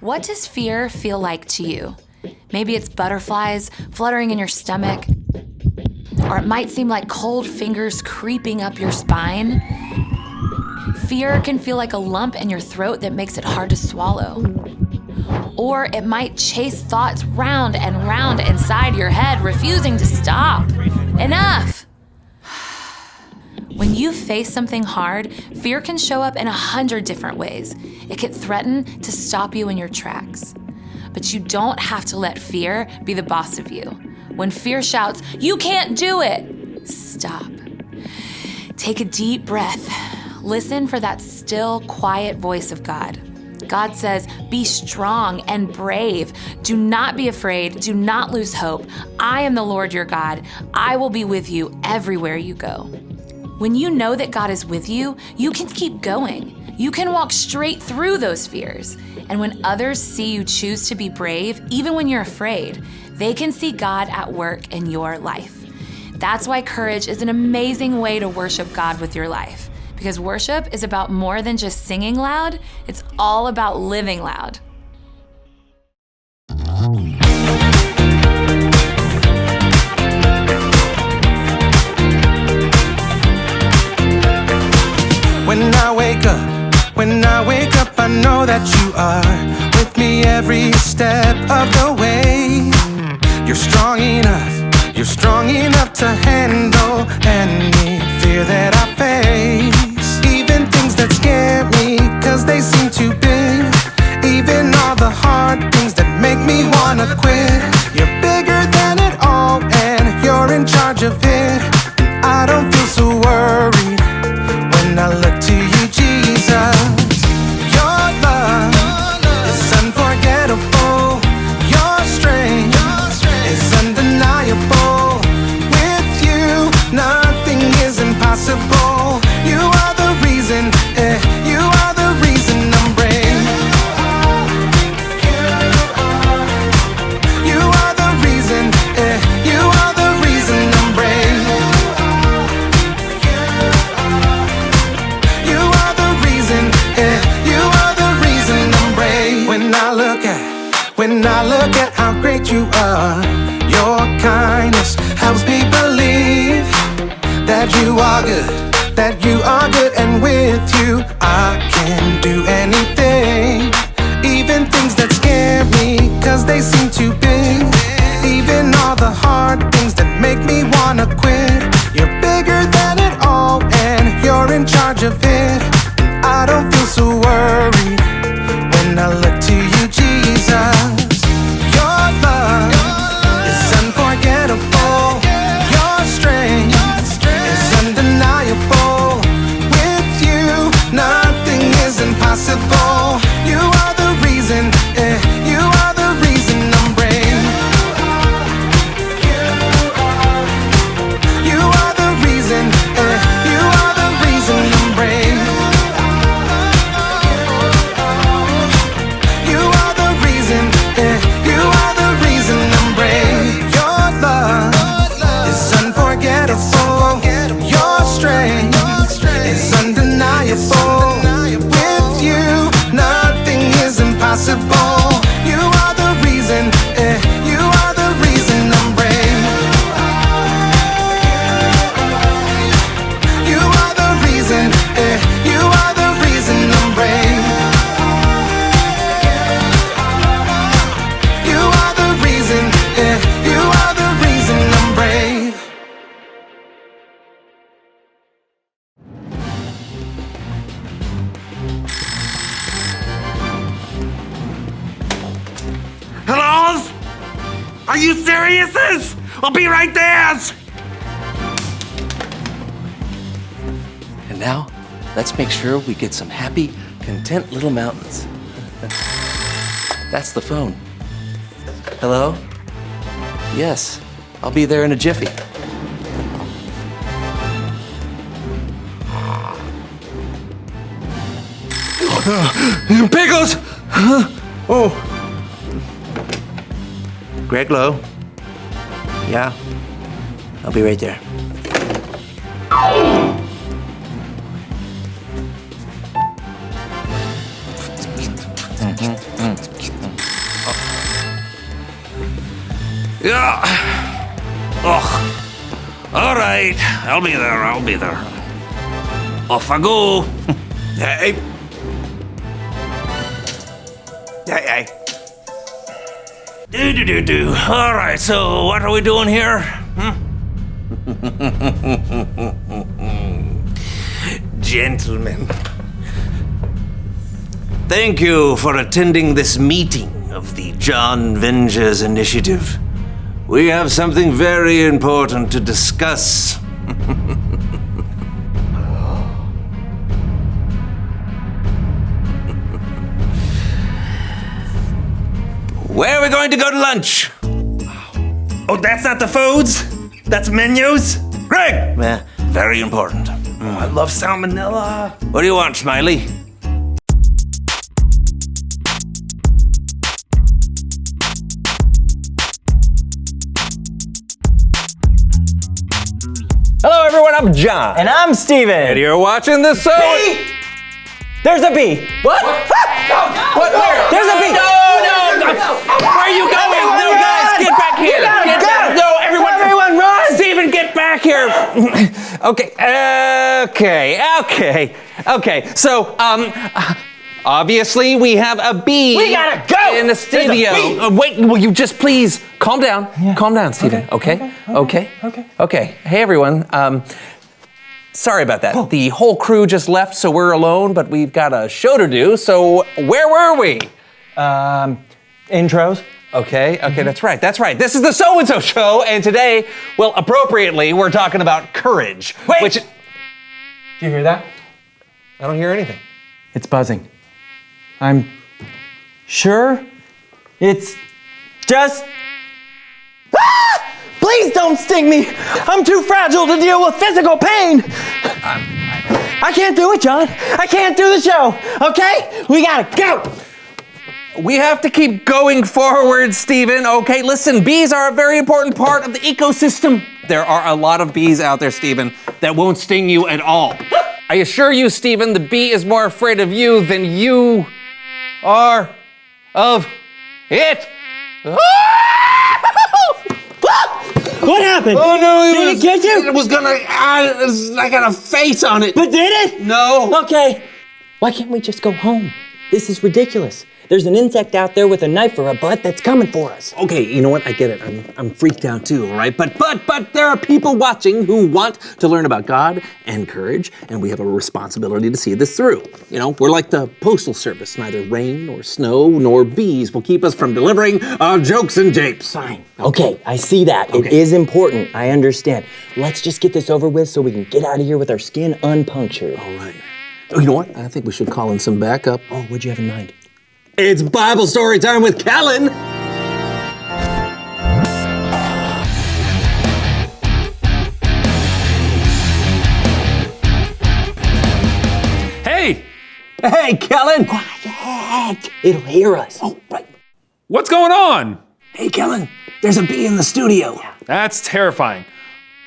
What does fear feel like to you? Maybe it's butterflies fluttering in your stomach, or it might seem like cold fingers creeping up your spine. Fear can feel like a lump in your throat that makes it hard to swallow. Or it might chase thoughts round and round inside your head, refusing to stop. Enough! When you face something hard, fear can show up in 100 different ways. It can threaten to stop you in your tracks. But you don't have to let fear be the boss of you. When fear shouts, "You can't do it!" stop. Take a deep breath. Listen for that still, quiet voice of God. God says, "Be strong and brave. Do not be afraid. Do not lose hope. I am the Lord your God. I will be with you everywhere you go." When you know that God is with you, you can keep going. You can walk straight through those fears. And when others see you choose to be brave, even when you're afraid, they can see God at work in your life. That's why courage is an amazing way to worship God with your life. Because worship is about more than just singing loud, it's all about living loud. When I wake up, I know that you are with me every step of the way. You're strong enough to handle any fear that I face. Even things that scare me, 'cause they seem too big. Even all the hard things that make me wanna quit. You're bigger than it all, and you're in charge of it. And I don't feel so worried when I look to you, Jesus. Your love is unforgettable. Your strength is undeniable. With you, nothing is impossible. You are the reason, you are the reason I'm brave. You are the reason, you are the reason I'm brave. You are the reason, you are the reason I'm brave. When I look at how great you are, your kindness helps me believe that you are good, and with you I can do anything. Even things that scare me, 'cause they seem too big. Even all the hard things that make me wanna quit. You're bigger than it all, and you're in charge of it. And I don't feel so worried when I look to you, Jesus. Your love is unforgettable. Your strength is undeniable. With you, nothing is impossible. You are the reason, you are the reason I'm brave. You are the reason, you are the reason I'm brave. You are the reason, you are the reason I'm brave. Your love is unforgettable. Your strength is undeniable. With you, nothing is impossible. You are the reason, you are the reason I'm brave. You are the reason, you are the reason I'm brave. You are the reason, you are the reason I'm brave. Hello? Are you serious? I'll be right there. And now, let's make sure we get some happy, content little mountains. That's the phone. Hello? Yes, I'll be there in a jiffy. Pickles! Oh. Greg Lowe. Yeah, I'll be right there. Yeah. Ugh. All right. I'll be there. Off I go. Hey. Hey. Do. All right, so what are we doing here? Gentlemen, thank you for attending this meeting of the John Vengers Initiative. We have something very important to discuss. Where are we going to go to lunch? Oh, that's not the foods? That's menus? Greg! Very important. I love salmonella. What do you want, Smiley? Hello, everyone. I'm John. And I'm Steven. And you're watching the show. Bee! There's a bee. What? What? Where? There's a bee. No. Where are you going? No, guys, get back here. Get back. No, everyone run. Steven, get back here. Okay. So, obviously we have a bee. We gotta go. In the studio. Wait, will you just please calm down? Yeah. Calm down, Steven. Okay. Hey, everyone. Sorry about that. The whole crew just left, so we're alone, but we've got a show to do. So where were we? Intros. Okay, that's right. This is the So-and-So Show, and today, well, appropriately, we're talking about courage. Wait! Which, Do you hear that? I don't hear anything. It's buzzing. I'm sure it's just... Ah! Please don't sting me! I'm too fragile to deal with physical pain! I can't do it, John. I can't do the show, okay? We gotta go! We have to keep going forward, Steven, okay? Listen, bees are a very important part of the ecosystem. There are a lot of bees out there, Steven, that won't sting you at all. I assure you, Steven, the bee is more afraid of you than you are of it. What happened? Oh no, Did it get you? It was gonna, I got a face on it. But did it? No. Okay. Why can't we just go home? This is ridiculous. There's an insect out there with a knife or a butt that's coming for us. Okay, you know what? I get it. I'm freaked out too, all right? But there are people watching who want to learn about God and courage, and we have a responsibility to see this through. You know, we're like the postal service. Neither rain nor snow nor bees will keep us from delivering our jokes and japes. Fine. Okay, I see that. It Okay. is important. I understand. Let's just get this over with so we can get out of here with our skin unpunctured. All right. Oh, you know what? I think we should call in some backup. Oh, what'd you have in mind? It's Bible story time with Callan. Hey, Hey, Kellen. Quiet! It'll hear us. Oh, right. what's going on? Hey, Kellen. There's a bee in the studio. That's terrifying.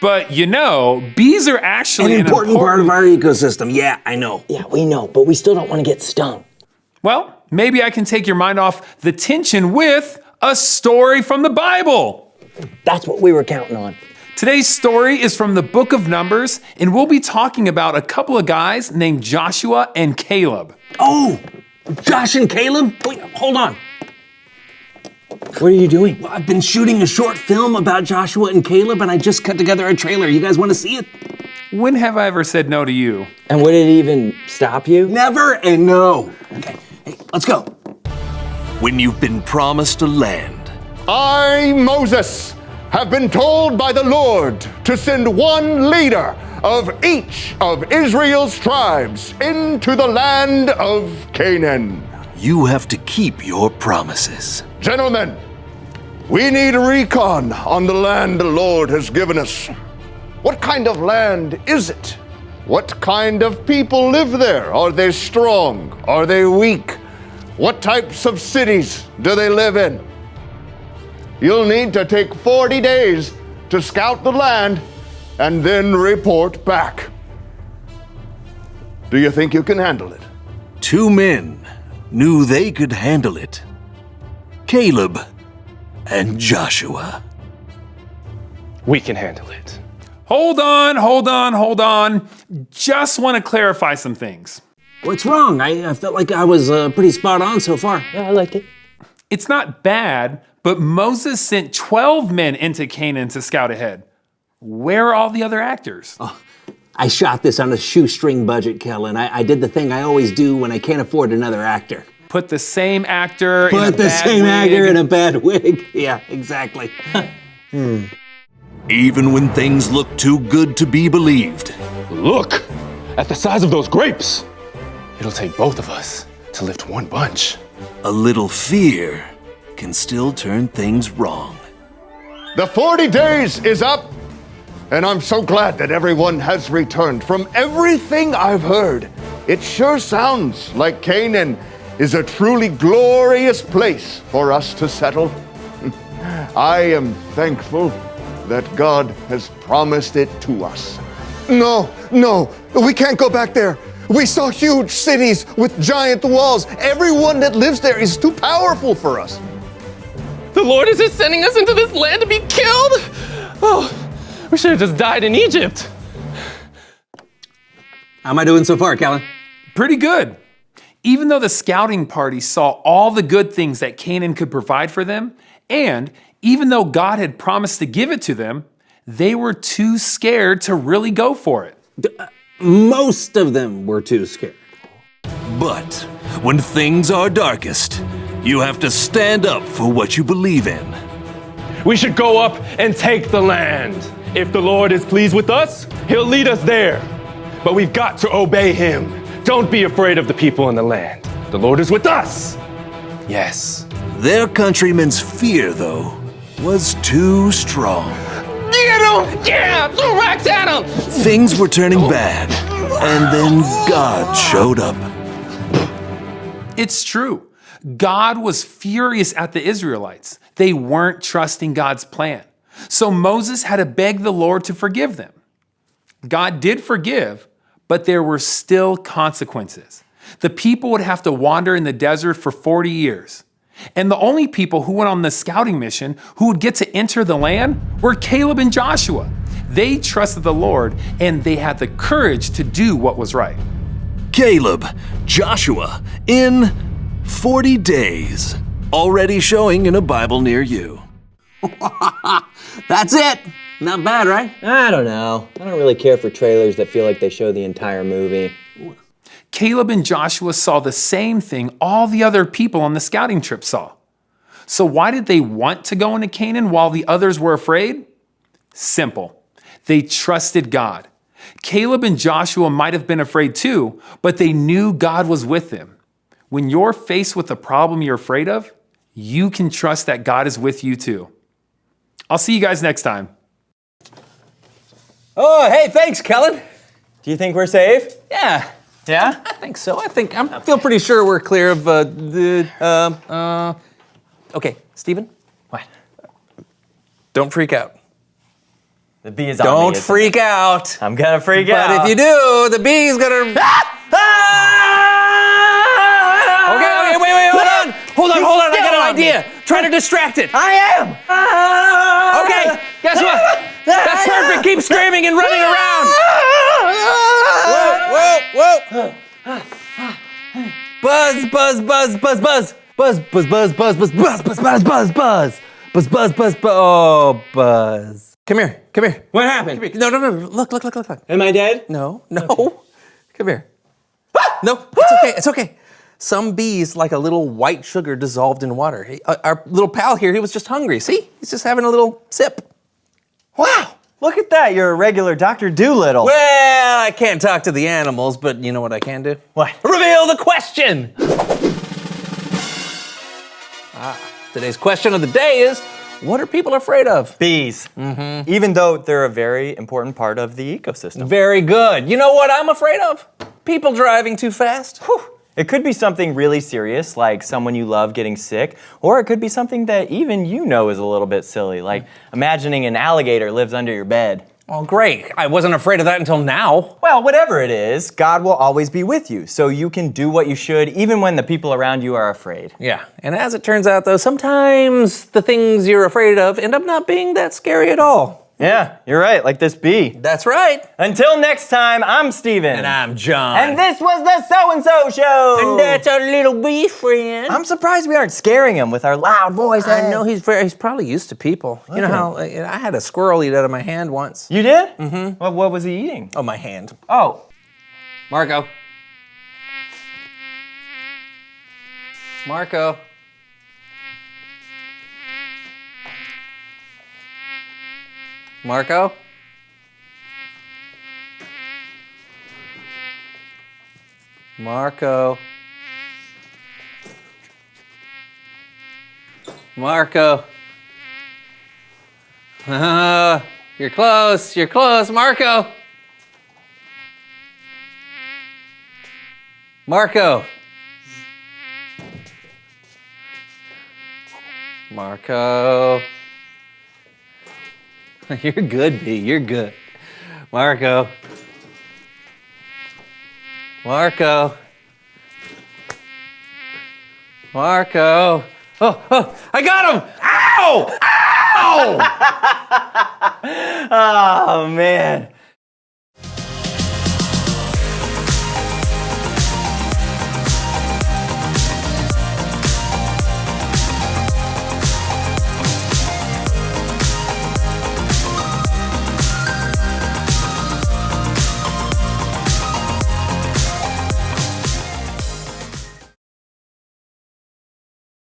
But you know, bees are actually An important part of our ecosystem. Yeah, I know. Yeah, we know, but we still don't want to get stung. Well, maybe I can take your mind off the tension with a story from the Bible. That's what we were counting on. Today's story is from the book of Numbers, and we'll be talking about a couple of guys named Joshua and Caleb. Oh, Josh and Caleb? Wait, hold on. What are you doing? Well, I've been shooting a short film about Joshua and Caleb, and I just cut together a trailer. You guys want to see it? When have I ever said no to you? And would it even stop you? Never and no. Okay, hey, let's go. When you've been promised a land, I, Moses, have been told by the Lord to send one leader of each of Israel's tribes into the land of Canaan. you have to keep your promises. Gentlemen, we need a recon on the land the Lord has given us. What kind of land is it? What kind of people live there? Are they strong? Are they weak? What types of cities do they live in? You'll need to take 40 days to scout the land and then report back. Do you think you can handle it? 2 men knew they could handle it. Caleb and Joshua. We can handle it. Hold on. Just want to clarify some things. What's wrong? I felt like I was pretty spot on so far. Yeah, I liked it. It's not bad, but Moses sent 12 men into Canaan to scout ahead. Where are all the other actors? Oh, I shot this on a shoestring budget, Kellen. I did the thing I always do when I can't afford another actor. Put the same actor in a Put the bad same wig. actor in a bad wig. Yeah, exactly. Even when things look too good to be believed. Look at the size of those grapes. It'll take both of us to lift one bunch. A little fear can still turn things wrong. The 40 days is up, and I'm so glad that everyone has returned. From everything I've heard, it sure sounds like Canaan is a truly glorious place for us to settle. I am thankful that God has promised it to us. No, we can't go back there. We saw huge cities with giant walls. Everyone that lives there is too powerful for us. The Lord is just sending us into this land to be killed? Oh, we should have just died in Egypt. How am I doing so far, Kellen? Pretty good. Even though the scouting party saw all the good things that Canaan could provide for them, and even though God had promised to give it to them, they were too scared to really go for it. Most of them were too scared. But when things are darkest, you have to stand up for what you believe in. We should go up and take the land. If the Lord is pleased with us, he'll lead us there. But we've got to obey him. Don't be afraid of the people in the land. The Lord is with us. Yes. Their countrymen's fear, though, was too strong. Get him! Yeah! Throw rocks at him! Things were turning bad, and then God showed up. It's true. God was furious at the Israelites. They weren't trusting God's plan. So Moses had to beg the Lord to forgive them. God did forgive, but there were still consequences. The people would have to wander in the desert for 40 years. And the only people who went on the scouting mission who would get to enter the land were Caleb and Joshua. They trusted the Lord and they had the courage to do what was right. Caleb, Joshua, in 40 days. Already showing in a Bible near you. That's it. Not bad, right? I don't know. I don't really care for trailers that feel like they show the entire movie. Caleb and Joshua saw the same thing all the other people on the scouting trip saw. So why did they want to go into Canaan while the others were afraid? Simple. They trusted God. Caleb and Joshua might have been afraid too, but they knew God was with them. When you're faced with a problem you're afraid of, you can trust that God is with you too. I'll see you guys next time. Oh, hey, thanks, Kellen. Do you think we're safe? Yeah. Yeah? I think so. I feel pretty sure we're clear of Okay, Stephen? What? Don't freak out. The bee is on me. Don't freak out. I'm gonna freak out. But if you do, the bee's gonna... Okay, wait, hold on. I got an idea. Try to distract it. I am! Okay, guess what? That's perfect. Keep screaming and running around. Whoa. Buzz. Buzz. Oh, Buzz. Come here. What happened? No. Look. Am I dead? No. Come here. No, it's okay. Some bees like a little white sugar dissolved in water. Our little pal here, he was just hungry. See? He's just having a little sip. Wow! Look at that, you're a regular Dr. Doolittle. Well, I can't talk to the animals, but you know what I can do? What? Reveal the question! Today's question of the day is, what are people afraid of? Bees. Mm-hmm. Even though they're a very important part of the ecosystem. Very good. You know what I'm afraid of? People driving too fast. Whew. It could be something really serious, like someone you love getting sick, or it could be something that even you know is a little bit silly, like imagining an alligator lives under your bed. Oh, great. I wasn't afraid of that until now. Well, whatever it is, God will always be with you, so you can do what you should even when the people around you are afraid. Yeah, and as it turns out though, sometimes the things you're afraid of end up not being that scary at all. Yeah, you're right, like this bee. That's right. Until next time, I'm Steven. And I'm John. And this was the So-and-so Show. And that's our little bee friend. I'm surprised we aren't scaring him with our loud voices. I know he's probably used to people. You know how I had a squirrel eat out of my hand once. You did? Mm-hmm. What was he eating? Oh, my hand. Oh. Marco. Marco. Marco? Marco. Marco. You're close. You're close, Marco. Marco. Marco. You're good, B. You're good. Marco. Marco. Marco. Oh, I got him! Ow! Ow! Oh, man.